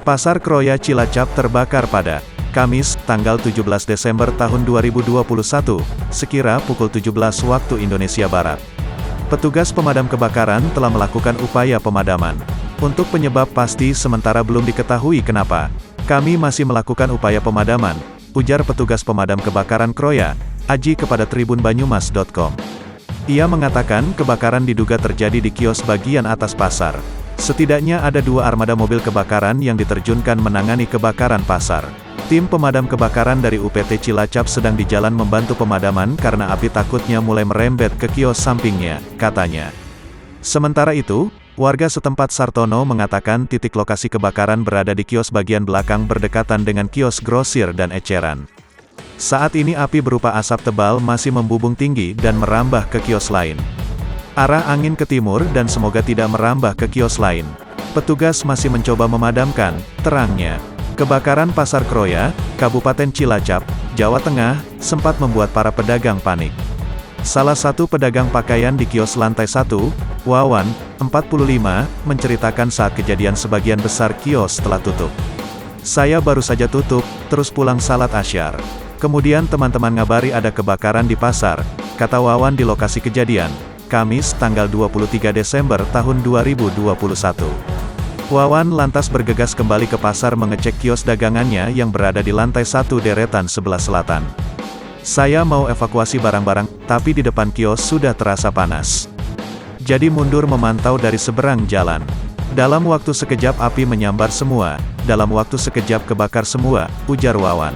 Pasar Kroya Cilacap terbakar pada Kamis, tanggal 17 Desember tahun 2021, sekira pukul 17 waktu Indonesia Barat. Petugas pemadam kebakaran telah melakukan upaya pemadaman. Untuk penyebab pasti sementara belum diketahui kenapa. Kami masih melakukan upaya pemadaman, ujar petugas pemadam kebakaran Kroya, Aji kepada tribunbanyumas.com. Ia mengatakan kebakaran diduga terjadi di kios bagian atas pasar. Setidaknya ada 2 armada mobil kebakaran yang diterjunkan menangani kebakaran pasar. Tim pemadam kebakaran dari UPT Cilacap sedang di jalan membantu pemadaman karena api takutnya mulai merembet ke kios sampingnya, katanya. Sementara itu, warga setempat Sartono mengatakan titik lokasi kebakaran berada di kios bagian belakang berdekatan dengan kios grosir dan eceran. Saat ini api berupa asap tebal masih membubung tinggi dan merambah ke kios lain. Arah angin ke timur dan semoga tidak merambah ke kios lain. Petugas masih mencoba memadamkan, terangnya. Kebakaran Pasar Kroya, Kabupaten Cilacap, Jawa Tengah, sempat membuat para pedagang panik. Salah satu pedagang pakaian di kios lantai 1, Wawan, 45, menceritakan saat kejadian sebagian besar kios telah tutup. Saya baru saja tutup, terus pulang salat Asyar. Kemudian teman-teman ngabari ada kebakaran di pasar, kata Wawan di lokasi kejadian. Kamis, tanggal 23 Desember tahun 2021. Wawan lantas bergegas kembali ke pasar mengecek kios dagangannya yang berada di lantai 1 deretan sebelah selatan. Saya mau evakuasi barang-barang, tapi di depan kios sudah terasa panas. Jadi mundur memantau dari seberang jalan. Dalam waktu sekejap api menyambar semua, dalam waktu sekejap kebakar semua, ujar Wawan.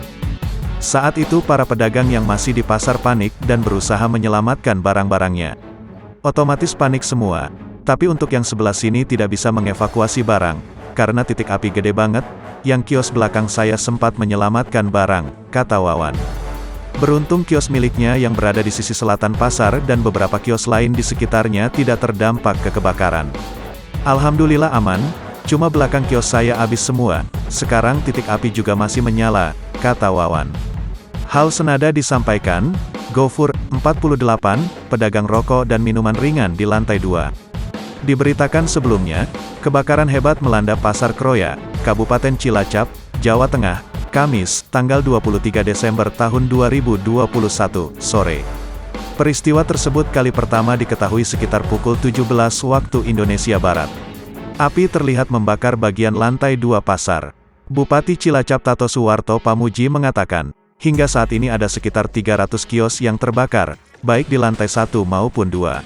Saat itu para pedagang yang masih di pasar panik dan berusaha menyelamatkan barang-barangnya. Otomatis panik semua, tapi untuk yang sebelah sini tidak bisa mengevakuasi barang, karena titik api gede banget, yang kios belakang saya sempat menyelamatkan barang, kata Wawan. Beruntung kios miliknya yang berada di sisi selatan pasar dan beberapa kios lain di sekitarnya tidak terdampak ke kebakaran. Alhamdulillah aman, cuma belakang kios saya habis semua, sekarang titik api juga masih menyala, kata Wawan. Hal senada disampaikan Gofur, 48, pedagang rokok dan minuman ringan di lantai 2. Diberitakan sebelumnya, kebakaran hebat melanda Pasar Kroya, Kabupaten Cilacap, Jawa Tengah, Kamis, tanggal 23 Desember tahun 2021, sore. Peristiwa tersebut kali pertama diketahui sekitar pukul 17 waktu Indonesia Barat. Api terlihat membakar bagian lantai 2 pasar. Bupati Cilacap Tato Suwarto Pamuji mengatakan, hingga saat ini ada sekitar 300 kios yang terbakar, baik di lantai 1 maupun 2.